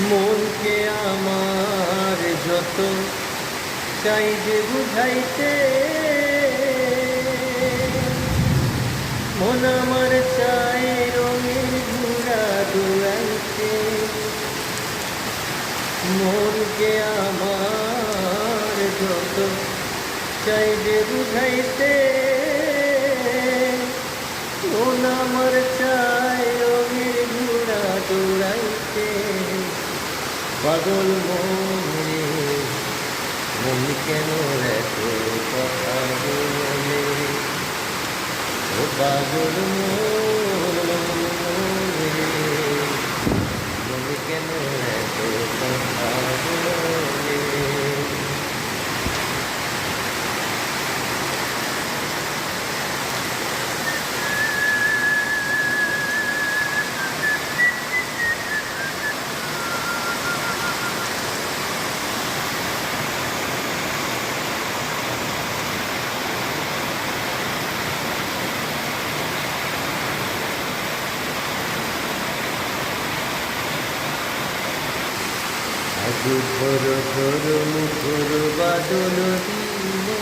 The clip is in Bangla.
মনকে আমার যত চাই যে বুঝাইতে, মন আমার চাই রঙের ঘোড়া দৌড়াইতে। মনকে আমার যত চাই যে বুঝাইতে, মন আমার চাই রঙের ঘোড়া দৌড়াইতে। পাগল মনে মন কেন এত কথা বলে, ও পাগল মনে মন কেন এত কথা বলে। আজু ঘোর ঘোর মুখর বাদল দিনে